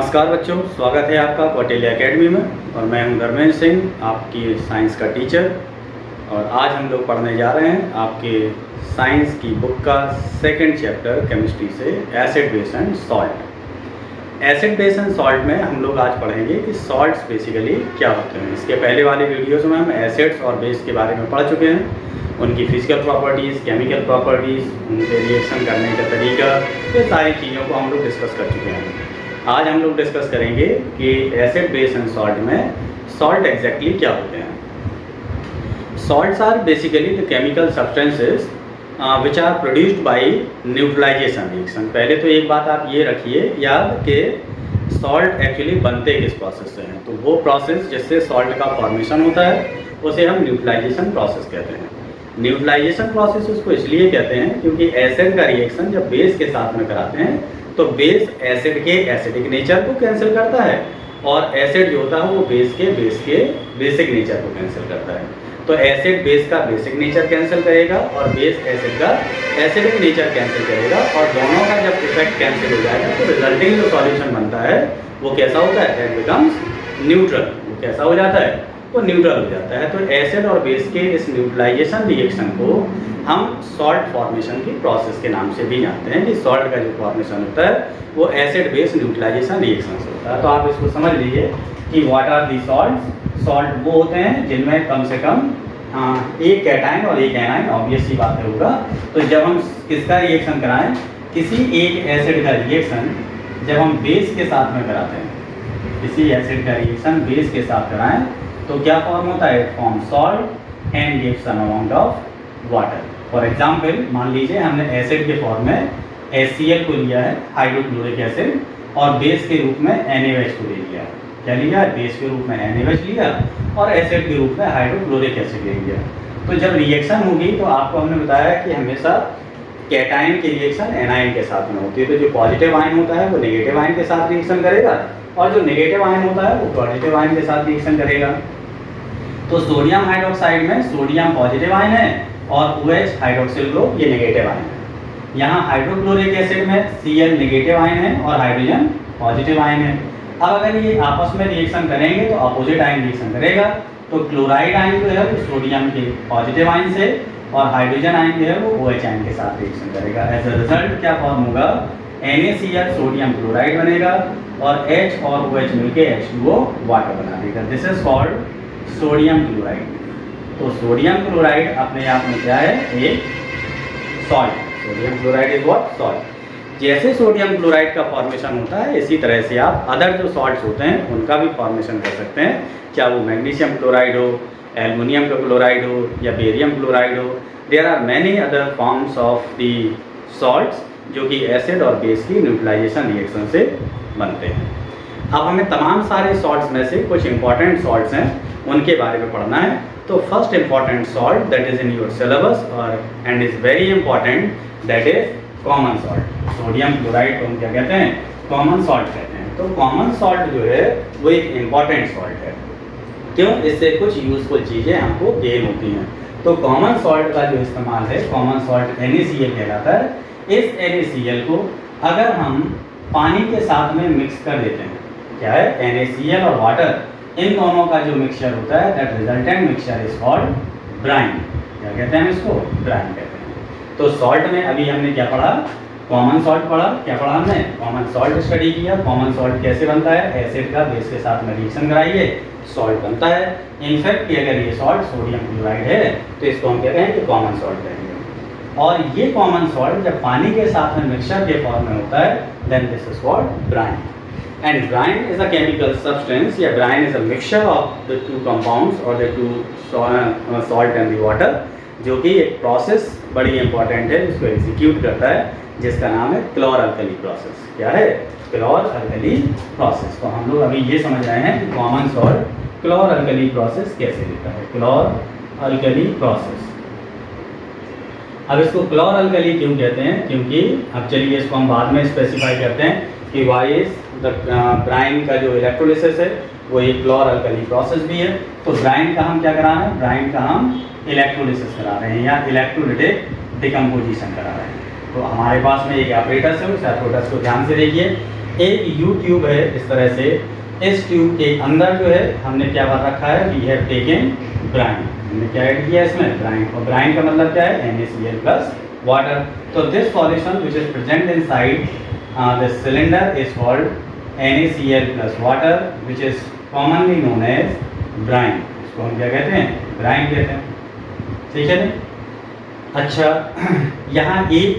नमस्कार बच्चों, स्वागत है आपका कौटिल्य एकेडमी में। और मैं हूं धर्मेंद्र सिंह, आपकी साइंस का टीचर। और आज हम लोग पढ़ने जा रहे हैं आपके साइंस की बुक का सेकंड चैप्टर केमिस्ट्री से acid base and salt. Acid base and salt में हम लोग आज पढ़ेंगे कि सॉल्ट्स बेसिकली क्या होते हैं। इसके पहले वाले वीडियोज़ में हम एसिड्स और बेस के बारे में पढ़ चुके हैं, उनकी फिजिकल प्रॉपर्टीज़, केमिकल प्रॉपर्टीज़, उनके रिएक्शन करने का तरीका, ये सारी चीज़ों को हम लोग डिस्कस कर चुके हैं। आज हम लोग डिस्कस करेंगे कि एसिड बेस एंड सॉल्ट में सॉल्ट एग्जैक्टली क्या होते हैं। Salts are basically the chemical substances which are produced by neutralisation reaction. पहले तो एक बात आप ये रखिए याद कि सॉल्ट एक्चुअली बनते किस प्रोसेस से हैं। तो वो प्रोसेस जिससे सॉल्ट का फॉर्मेशन होता है उसे हम न्यूट्रलाइजेशन प्रोसेस कहते हैं। न्यूट्रलाइजेशन प्रोसेस उसको इसलिए कहते हैं क्योंकि एसिड का रिएक्शन जब बेस के साथ में कराते हैं तो बेस एसिड के एसिडिक नेचर को कैंसिल करता है और एसिड जो होता है वो बेस के बेसिक नेचर को कैंसिल करता है। तो एसिड बेस का बेसिक नेचर कैंसिल करेगा और बेस एसिड का एसिडिक नेचर कैंसिल करेगा, और दोनों का जब इफेक्ट कैंसिल हो जाएगा तो रिजल्टिंग जो सॉल्यूशन बनता है वो कैसा होता है, दैट बिकम्स न्यूट्रल। वो कैसा हो जाता है, वो न्यूट्रल हो जाता है। तो एसिड और बेस के इस न्यूट्रलाइजेशन रिएक्शन को हम सॉल्ट फॉर्मेशन की प्रोसेस के नाम से भी जानते हैं कि सॉल्ट का जो फॉर्मेशन होता है वो एसिड बेस न्यूट्रलाइजेशन रिएक्शन से होता है। तो आप इसको समझ लीजिए कि what are the salts. Salt वो होते हैं जिनमें कम से कम एक कैटायन और एक एनायन, ऑब्वियस सी बात होगा। तो जब हम किसका रिएक्शन कराएं, किसी एक एसिड का रिएक्शन जब हम बेस के साथ में कराते हैं, किसी एसिड का रिएक्शन बेस के साथ कराएं तो क्या फॉर्म होता है, it form salt and give some amount of water. For example मान लीजिए हमने एसिड के फॉर्म में HCl को लिया है, हाइड्रोक्लोरिक एसिड, और बेस के रूप में NaOH को ले लिया। क्या लिया, बेस के रूप में NaOH लिया और एसिड के रूप में हाइड्रोक्लोरिक एसिड ले लिया। तो जब रिएक्शन होगी तो आपको हमने बताया कि हमेशा कैटायन की रिएक्शन एनायन के साथ में होती है। तो जो पॉजिटिव आयन होता है वो नेगेटिव आयन के साथ रिएक्शन करेगा और जो नेगेटिव आयन होता है वो पॉजिटिव आयन के साथ रिएक्शन करेगा। तो सोडियम हाइड्रोक्साइड में सोडियम पॉजिटिव आयन है और OH हाइड्रोक्सिल ग्रुप ये नेगेटिव आयन है। यहाँ हाइड्रोक्लोरिक एसिड में Cl नेगेटिव आयन है और हाइड्रोजन पॉजिटिव आयन है। अब अगर ये आपस में रिएक्शन करेंगे तो अपोजिट आयन रिएक्शन करेगा। तो क्लोराइड आयन जो है वो सोडियम के पॉजिटिव आयन से और हाइड्रोजन आयन जो है वो OH आयन के साथ रिएक्शन करेगा। एज अ रिजल्ट क्या फॉर्म होगा, NaCl सोडियम क्लोराइड बनेगा और H और OH मिलके H2O वाटर बना देगा। This is called sodium chloride. तो सोडियम क्लोराइड अपने आप में क्या है, एक salt. Sodium chloride is what, salt. जैसे सोडियम क्लोराइड का फॉर्मेशन होता है इसी तरह से आप अदर जो सॉल्ट्स होते हैं उनका भी फॉर्मेशन कर सकते हैं, चाहे वो मैग्नीशियम क्लोराइड हो, एल्युमिनियम का क्लोराइड हो या बेरियम क्लोराइड हो। There are many other forms of the salts जो कि एसिड और बेस की न्यूट्रलाइजेशन रिएक्शन से बनते हैं। अब हमें तमाम सारे सॉल्ट्स में से कुछ इंपॉर्टेंट सॉल्ट्स हैं उनके बारे में पढ़ना है। तो first important salt that is in your syllabus और and is very important, that is common salt. Sodium chloride को हम क्या कहते हैं, कॉमन सॉल्ट कहते हैं। तो कॉमन सॉल्ट जो है वो एक इंपॉर्टेंट सॉल्ट है। क्यों, इससे कुछ यूजफुल चीज़ें हमको गेन होती हैं। तो कॉमन सॉल्ट का जो इस्तेमाल है, कॉमन सॉल्ट NaCl कहलाता है। इस NaCl को अगर हम पानी के साथ में मिक्स कर देते हैं, क्या है, NaCl और वाटर, इन दोनों का जो मिक्सचर होता है that resultant mixture is called brine. क्या कहते हैं इसको, ब्राइन कहते हैं। तो सॉल्ट में अभी हमने क्या पढ़ा, कॉमन सॉल्ट पढ़ा। क्या पढ़ा हमने, कॉमन सॉल्ट स्टडी किया। कॉमन सॉल्ट कैसे बनता है, एसिड का बेस के साथ में रिएक्शन कराइए सॉल्ट बनता है। इनफैक्ट कि अगर ये सॉल्ट सोडियम क्लोराइड है तो इसको हम क्या कहेंगे, कॉमन सॉल्ट कहेंगे। और ये कॉमन सॉल्ट जब पानी के साथ में मिक्सचर के फॉर्म में होता है then this is called brine. And brine is a chemical substance, या brine is a mixture of the two compounds or the two salt and the water, जो कि एक प्रोसेस बड़ी इंपॉर्टेंट है जिसको एग्जीक्यूट करता है, जिसका नाम है क्लोर अल्कली प्रोसेस। क्या है, क्लोर अल्कली प्रोसेस। तो हम लोग अभी ये समझ रहे हैं कि कॉमन सॉल्ट क्लोर अल्कली प्रोसेस कैसे होता है, क्लोर अल्कली प्रोसेस। अब इसको क्लोर अल्कली क्यों कहते हैं, क्योंकि अब चलिए इसको हम बाद में स्पेसिफाई करते हैं कि वाई इज द ब्राइन का जो इलेक्ट्रोलिसिस है वो एक क्लोर अल्कली प्रोसेस भी है। तो ब्राइन का हम क्या करा रहे हैं, ब्राइन का हम इलेक्ट्रोलिसिस करा रहे हैं या इलेक्ट्रोलिटिक डिकम्पोजिशन करा रहे हैं। तो हमारे पास में एक एपरेटस है, उस एपरेटस को ध्यान से देखिए। एक यू ट्यूब है इस तरह से, इस ट्यूब के अंदर जो है हमने क्या भर रखा है, वी हैव टेकन ब्राइन, हमने क्या ऐड किया इसमें, ब्राइन, और ब्राइन का मतलब क्या है, NaCl प्लस वाटर। तो this solution which is present inside this cylinder is called NaCl plus water which is commonly known as brine. इसको हम क्या कहते हैं, ब्राइन कहते हैं, ठीक है नहीं। अच्छा, यहाँ एक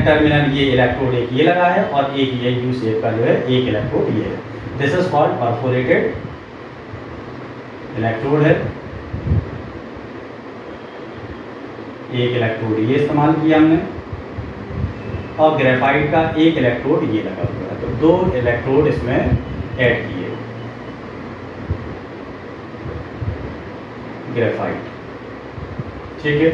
टर्मिनल ये इलेक्ट्रोड एक ये लगा है और एक ये यू शेप का जो है एक इलेक्ट्रोड ये है। This is called perforated electrode है, एक इलेक्ट्रोड ये इस्तेमाल किया हमने, और ग्रेफाइट का एक इलेक्ट्रोड ये लगा हुआ है, तो 2 इलेक्ट्रोड इसमें ऐड किए ग्रेफाइट, ठीक है।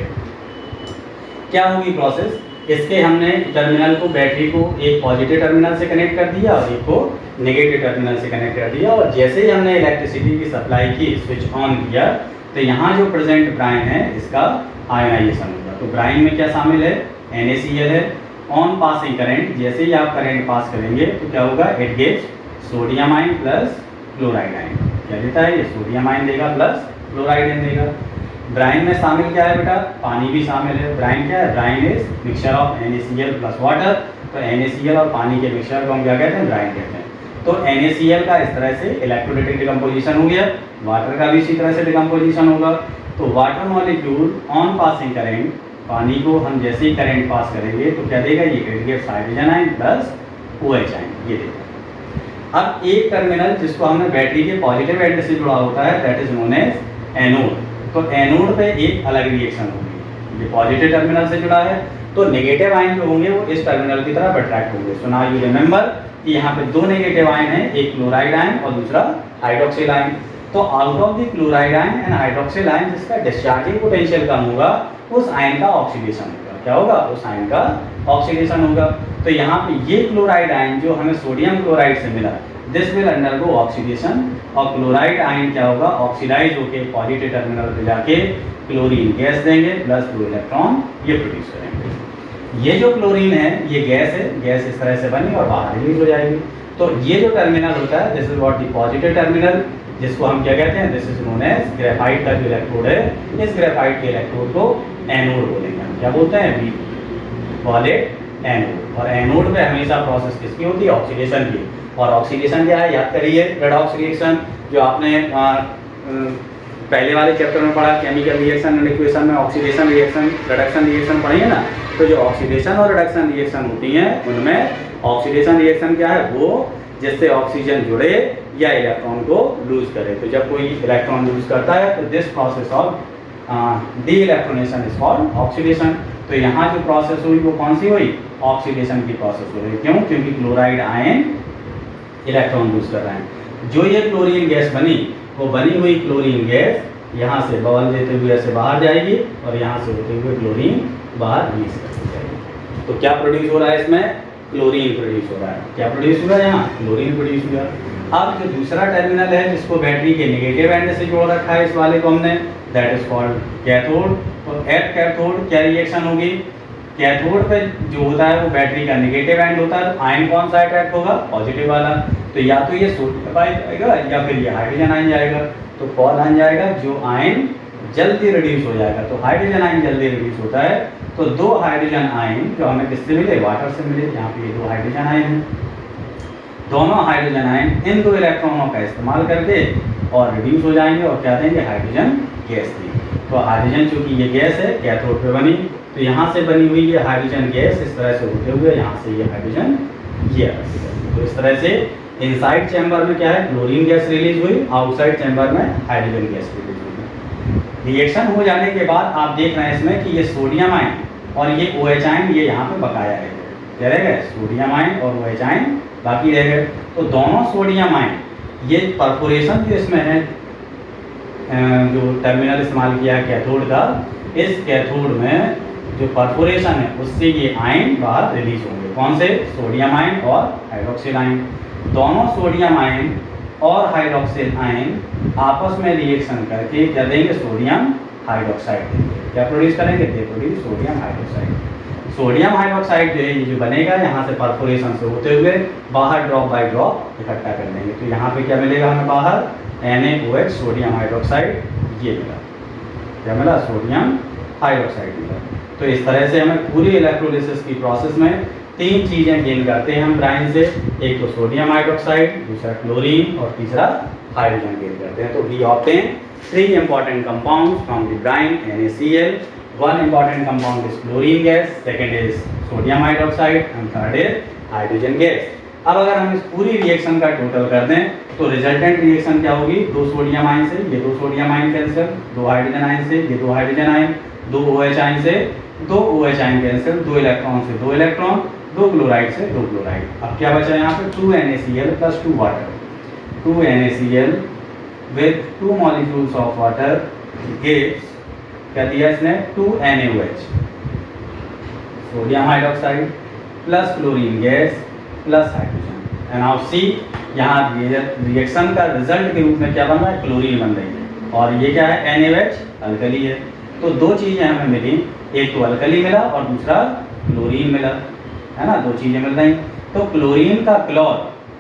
क्या होगी प्रोसेस, इसके हमने टर्मिनल को, बैटरी को एक पॉजिटिव टर्मिनल से कनेक्ट कर दिया और एक को नेगेटिव टर्मिनल से कनेक्ट कर दिया, और जैसे ही हमने इलेक्ट्रिसिटी की सप्लाई की, स्विच ऑन किया, तो यहाँ जो प्रेजेंट ब्राइन है इसका आयनाइजेशन होगा। तो ब्राइन में क्या शामिल है, NaCl है। ऑन पासिंग करंट, जैसे ही आप करंट पास करेंगे तो क्या होगा, it gives sodium ion plus chloride ion. क्या देता है ये, सोडियम आयन देगा प्लस क्लोराइड आयन देगा। ब्राइन में शामिल क्या है बेटा, पानी भी शामिल है। ब्राइन क्या है, brine is mixture of NaCl plus water. तो NaCl और पानी के मिक्सचर को हम क्या कहते हैं, ब्राइन कहते हैं। तो NaCl का इस तरह से इलेक्ट्रोलाइटिक डिकम्पोजिशन हो गया, वाटर का भी इसी तरह से डिकम्पोजिशन होगा। तो water molecule on passing current, पानी को हम जैसे ही करंट पास करेंगे तो क्या देगा, ये it gives hydrogen ion plus OH ion, ये देगा। अब एक टर्मिनल जिसको हमने बैटरी के पॉजिटिव एंड से जुड़ा होता है, that is known as anode. तो एनोड पे एक अलग रिएक्शन होगी, ये पॉजिटिव टर्मिनल से जुड़ा है, तो नेगेटिव आयन जो होंगे वो इस टर्मिनल की तरफ अट्रैक्ट होंगे। सो नाउ यू रिमेंबर कि यहाँ पे 2 नेगेटिव आयन है, एक क्लोराइड आयन और दूसरा हाइड्रोक्सिल आयन। तो out of the chloride ion and hydroxyl ion जिसका डिस्चार्जिंग पोटेंशियल कम होगा, उस आयन का ऑक्सीडेशन होगा। क्या होगा, उस आयन का ऑक्सीडेशन होगा। तो यहाँ पे ये क्लोराइड आयन जो हमें सोडियम क्लोराइड से मिला, दिस विल अंडरगो ऑक्सीडेशन, और क्लोराइड आयन क्या होगा, ऑक्सीडाइज होके पॉजिटिव टर्मिनल पे जाके क्लोरीन गैस देंगे प्लस 2 इलेक्ट्रॉन ये प्रोड्यूस करेंगे। ये जो क्लोरीन है ये गैस है, गैस इस तरह से बनी और बाहर रिलीज हो जाएगी। तो ये जो टर्मिनल होता है, this is what the positive terminal, जिसको हम क्या कहते हैं, this is known as graphite का जो इलेक्ट्रोड है, इस ग्रेफाइट के इलेक्ट्रोड को एनोड बोलेंगे। हम क्या बोलते हैं, वी कॉल इट एनोड। और एनोड पे हमेशा प्रोसेस किसकी होती है, ऑक्सीडेशन की। और ऑक्सीडेशन क्या है, याद करिए, रेडॉक्स रिएक्शन जो आपने पहले वाले चैप्टर में पढ़ा, केमिकल रिएक्शन एंड इक्वेशन में ऑक्सीडेशन रिएक्शन, रिडक्शन रिएक्शन पढ़ी है ना। तो जो ऑक्सीडेशन और रिडक्शन रिएक्शन होती हैं, उनमें ऑक्सीडेशन रिएक्शन क्या है, वो जिससे ऑक्सीजन जुड़े या इलेक्ट्रॉन को लूज करे। तो जब कोई इलेक्ट्रॉन लूज करता है तो this process of de electronation is called oxidation. तो यहाँ जो प्रोसेस हुई वो कौन सी हुई, ऑक्सीडेशन की प्रोसेस हो रही। क्यों, क्योंकि क्लोराइड आयन इलेक्ट्रॉन लूज कर रहे हैं। जो ये क्लोरीन गैस बनी, वो बनी हुई क्लोरीन गैस यहाँ से बबल देते हुए ऐसे बाहर जाएगी और यहाँ से होते हुए क्लोरीन बाहर रिलीज कर जाएगी। तो क्या प्रोड्यूस हो रहा है इसमें, क्लोरीन प्रोड्यूस हो रहा है। क्या प्रोड्यूस हुआ है, यहाँ क्लोरीन प्रोड्यूस हुआ। अब जो दूसरा टर्मिनल है जिसको बैटरी के नेगेटिव एंड से जोड़ रखा है, इस वाले को हमने, दैट इज कॉल्ड कैथोड। तो एट कैथोड क्या रिएक्शन होगी, कैथोड पे जो होता है वो बैटरी का नेगेटिव एंड होता है, आयन कौन सा अट्रैक्ट होगा, पॉजिटिव वाला। तो या तो ये सोडियम आयन जाएगा या फिर ये हाइड्रोजन आयन जाएगा। तो कौन आयन जाएगा, जो आयन जल्दी रिड्यूस हो जाएगा। तो हाइड्रोजन आयन जल्दी रिड्यूस होता है। तो 2 हाइड्रोजन आयन जो हमें किससे मिले, वाटर से मिले। यहाँ पे ये 2 हाइड्रोजन आयन हैं, दोनों हाइड्रोजन आयन इन 2 इलेक्ट्रॉनों का इस्तेमाल करके और रिड्यूस हो जाएंगे और क्या देंगे, हाइड्रोजन गैस देंगे। तो हाइड्रोजन चूंकि ये गैस है, कैथोड पे बनी, तो यहाँ से बनी हुई ये हाइड्रोजन गैस इस तरह से होते हुए यहाँ से ये हाइड्रोजन ये। तो इस तरह से इनसाइड चैम्बर में क्या है, क्लोरीन गैस रिलीज हुई, आउटसाइड चैम्बर में हाइड्रोजन गैस रिलीज हुई। रिएक्शन हो जाने के बाद आप देख रहे हैं इसमें कि ये सोडियम आयन और ये OH आयन ये यहाँ पे बकाया रह गए। क्या रह गए, सोडियम आयन और OH आयन बाकी रह गए। तो दोनों सोडियम आयन, ये परफोरेशन जो इसमें है, जो टर्मिनल इस्तेमाल किया है कैथोड का, इस कैथोड में जो परफोरेशन है उससे ये आयन बाहर रिलीज होंगे। कौन से, सोडियम आयन और हाइड्रोक्सिल आयन। दोनों सोडियम आयन और हाइड्रोक्सिल आयन आपस में रिएक्शन करके क्या देंगे, सोडियम हाइड्रोक्साइड देंगे। क्या प्रोड्यूस करेंगे, they produce sodium hydroxide. Sodium hydroxide जो है ये जो बनेगा यहाँ से परफोरेशन से होते हुए बाहर ड्रॉप बाय ड्रॉप इकट्ठा कर लेंगे। तो यहाँ पे क्या मिलेगा हमें बाहर, NaOH सोडियम हाइड्रोक्साइड ये मिला, क्या मिला, सोडियम हाइड्रोक्साइड मिला। तो इस तरह से हमें पूरी इलेक्ट्रोलिसिस की प्रोसेस में 3 चीज़ें गेन करते हैं हम ब्राइन से, एक तो सोडियम हाइड्रोक्साइड, दूसरा क्लोरीन और तीसरा हाइड्रोजन गेन करते हैं। तो we obtain 3 important compounds from the brine NaCl. One important compound is chlorine gas, second is sodium hydroxide and third is hydrogen gas. अब अगर हम इस पूरी रिएक्शन का टोटल कर दें तो रिजल्टेंट रिएक्शन क्या होगी, 2 सोडियम आयन से ये 2 sodium ion cancel, 2 hydrogen ion से ये 2 हाइड्रोजन आयन, 2 OH आयन से 2 OH आयन कैंसिल, 2 इलेक्ट्रॉन से 2 इलेक्ट्रॉन, 2 क्लोराइड से 2 क्लोराइड। अब क्या बचा यहाँ पे, 2 NaCl plus 2 water, 2 NaCl with 2 molecules of water gives, क्या दिया इसने, 2 NaOH sodium hydroxide plus chlorine gas plus hydrogen. And now see यहाँ रिएक्शन का रिजल्ट के रूप में क्या बन रहा है, क्लोरीन बन रही है, और ये क्या है, NaOH अल्कली है। तो 2 चीज़ें हमें मिली, एक तो अल्कली मिला और दूसरा क्लोरीन मिला, है ना, 2 चीज़ें मिल रही। तो क्लोरीन का क्लोर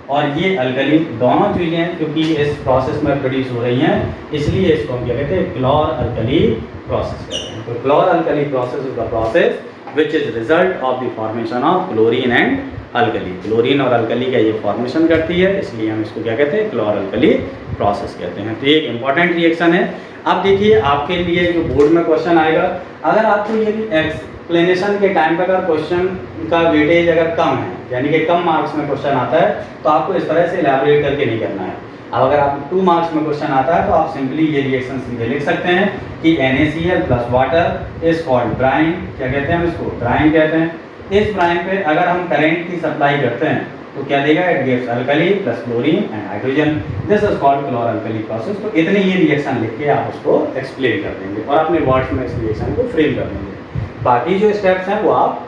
और ये अल्कली दोनों चीज़ें क्योंकि इस प्रोसेस में प्रोड्यूस हो रही हैं, इसलिए इसको हम क्या कहते हैं, क्लोर अल्कली प्रोसेस कहते हैं। तो क्लोर alkali process is the process which is result of the formation of chlorine and alkali. Chlorine और अल्कली का ये फॉर्मेशन करती है, इसलिए हम इसको क्या कहते हैं, क्लोर अल्कली प्रोसेस कहते हैं। तो ये एक इंपॉर्टेंट रिएक्शन है। अब देखिए आपके लिए जो बोर्ड में क्वेश्चन आएगा, अगर आपको ये एक्सप्लेनेशन के टाइम पर अगर क्वेश्चन का वेटेज अगर कम है, यानी कि कम मार्क्स में क्वेश्चन आता है, तो आपको इस तरह से इलैबोरेट करके नहीं करना है। अब अगर आप 2 मार्क्स में क्वेश्चन आता है तो आप सिंपली ये रिएक्शन सीधे लिख सकते हैं कि NaCl plus water is called brine, क्या कहते हैं हम इसको, ब्राइन कहते हैं। इस ब्राइन पे अगर हम करंट की सप्लाई करते हैं तो क्या देगा, it gives alkali plus chlorine and hydrogen, this is called क्लोर alkali process. तो इतनी ही रिएक्शन लिख के आप उसको एक्सप्लेन कर देंगे और अपने वर्ड्स में इस रिएक्शन को फ्रेम कर देंगे। बाकी जो स्टेप्स हैं वो आप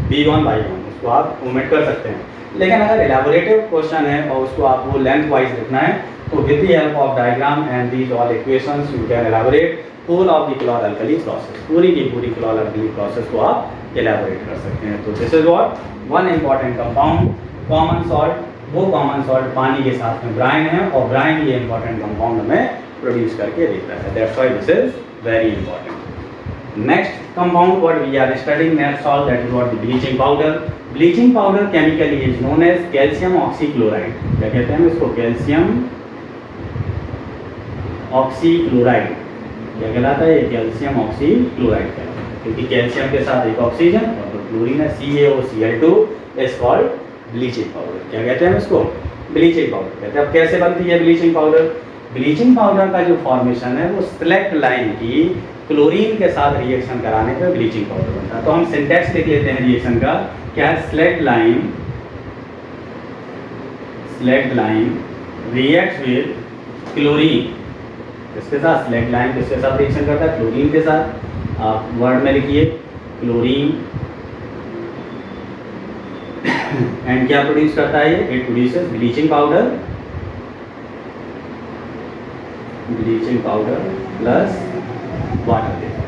B1 by 1 उसको आप ओमिट कर सकते हैं। लेकिन अगर इलैबोरेटिव क्वेश्चन है और उसको आपको लेंथ वाइज लिखना है तो with the help of diagram and these all equations you can elaborate whole of the chlor alkali process, पूरी की पूरी क्लोर अल्कली प्रोसेस को आप इलैबोरेट कर सकते हैं। तो this is what one important compound common salt, वो कॉमन सॉल्ट पानी के साथ में ब्राइन है और ब्राइन ये इंपॉर्टेंट कंपाउंड हमें प्रोड्यूस करके देता है, that's why this is very important. Next compound what we are studying, next salt, that is what the bleaching powder. Bleaching powder chemically is known as calcium oxychloride. क्या कहते हैं इसको, calcium oxychloride. क्या कहलाता है ये, कैल्शियम ऑक्सीक्लोराइड कहलाता है, क्योंकि कैल्शियम के साथ एक ऑक्सीजन और क्लोरीन है, CaOCl2 is called bleaching powder। क्या कहते हैं इसको, ब्लीचिंग पाउडर कहते हैं। अब कैसे बनती है ब्लीचिंग पाउडर, ब्लीचिंग पाउडर का जो फॉर्मेशन है वो सेलेक्ट लाइन की क्लोरीन के साथ रिएक्शन कराने पर ब्लीचिंग पाउडर बनता है। तो हम सिंटेक्स लिख लेते हैं रिएक्शन का, क्या है, select line react with chlorine, किसके साथ, सेलेक्ट लाइन किसके साथ रिएक्शन करता है, क्लोरीन के साथ। आप वर्ड में लिखिए क्लोरीन एंड क्या प्रोड्यूस करता है ये, it produces bleaching powder plus water देता है,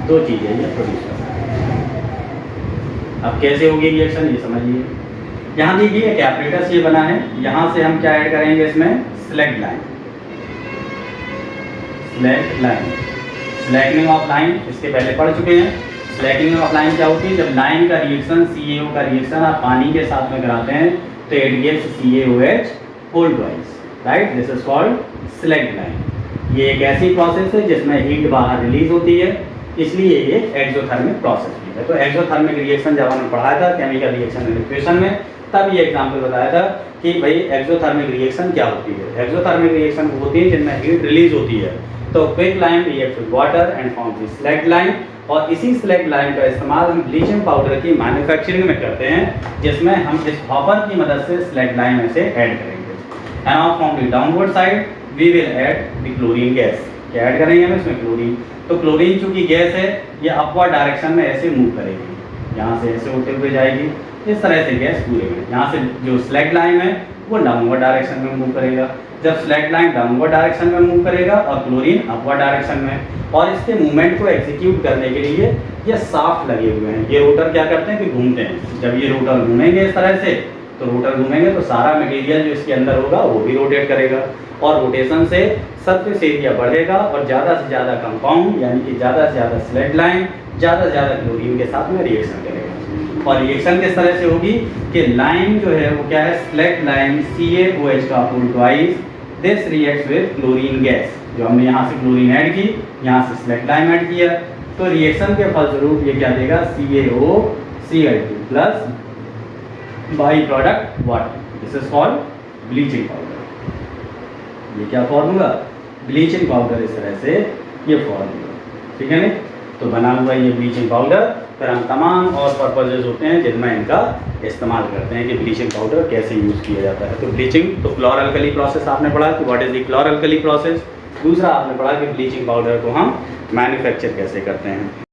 2 चीज़ें ये प्रोड्यूस करता है। अब कैसे होगी रिएक्शन ये समझिए। यहाँ देखिए एक एपरेटस ये बना है, यहाँ से हम क्या ऐड करेंगे इसमें, सेलेक्ट लाइन ऑफ लाइन, इसके पहले पढ़ चुके हैं। स्लैकनिंग ऑफ लाइन क्या होती है, जब लाइन का रिएक्शन CaO का रिएक्शन आप पानी के साथ में कराते हैं तो it gives CaOH whole twice, right, this is called select line. ये एक ऐसी प्रोसेस है जिसमें हीट बाहर रिलीज होती है, इसलिए ये एक्सोथर्मिक प्रोसेस भी है। तो एक्सोथर्मिक रिएक्शन जब हमने पढ़ाया था केमिकल रिएक्शन इक्वेशन में, तब ये एग्जाम्पल बताया था कि भाई एक्सोथर्मिक रिएक्शन क्या होती है। एक्सोथर्मिक रिएक्शन वो होती है जिनमें हीट रिलीज होती है। तो quick line react with water and form the select line, और इसी सेलेक्ट लाइन का इस्तेमाल हम ब्लीचिंग पाउडर की मैन्युफैक्चरिंग में करते हैं, जिसमें हम इस हॉपर की मदद से सेलेक्ट लाइन में से ऐड करेंगे। And now from the downward side we will add the chlorine gas. क्या ऐड करेंगे हम इसमें, क्लोरीन। तो क्लोरीन चूंकि गैस है ये अपवर्ड डायरेक्शन में ऐसे मूव करेगी, यहाँ से ऐसे होते हुए जाएगी, इस तरह से गैस पूरे में। यहाँ से जो सेलेक्ट लाइन है वो डाउनवर्ड डायरेक्शन में मूव करेगा। जब स्लैक लाइन डाउनवर्ड डायरेक्शन में मूव करेगा और क्लोरीन अपवर्ड डायरेक्शन में। और इसके मूवमेंट को एग्जीक्यूट करने के लिए ये शाफ्ट लगे हुए हैं। ये रोटर क्या करते हैं कि घूमते हैं। जब ये रोटर घूमेंगे इस तरह से, तो रोटर घूमेंगे तो सारा मटेरियल जो इसके अंदर होगा वो भी रोटेट करेगा, और रोटेशन से सरफेस एरिया बढ़ेगा और ज़्यादा से ज़्यादा कंपाउंड यानी कि ज़्यादा से ज़्यादा स्लैक लाइन ज़्यादा से ज़्यादा क्लोरीन के साथ में रिएक्शन करेगा। और रिएक्शन किस तरह से होगी कि लाइन जो है वो क्या है, स्लैक लाइन CaOH का पुल twice this reacts with chlorine gas. जो हमने यहाँ से क्लोरीन ऐड की, यहाँ से स्लैक लाइन ऐड किया, तो रिएक्शन के फलस्वरूप ये क्या देगा, CaOCl2 plus by product water. This is called bleaching powder. ये क्या फॉर्मूला, ब्लीचिंग पाउडर, इस तरह से ये फॉर्मूला, ठीक है नहीं। तो बना हुआ ये ब्लीचिंग पाउडर, फिर हम तमाम और पर्पजेज होते हैं जिनमें इनका इस्तेमाल करते हैं कि ब्लीचिंग पाउडर कैसे यूज़ किया जाता है। तो ब्लीचिंग, तो क्लोरल्कली प्रोसेस आपने पढ़ा कि व्हाट इज़ द क्लोरल्कली प्रोसेस। दूसरा आपने पढ़ा कि ब्लीचिंग पाउडर को हम मैन्युफैक्चर कैसे करते हैं।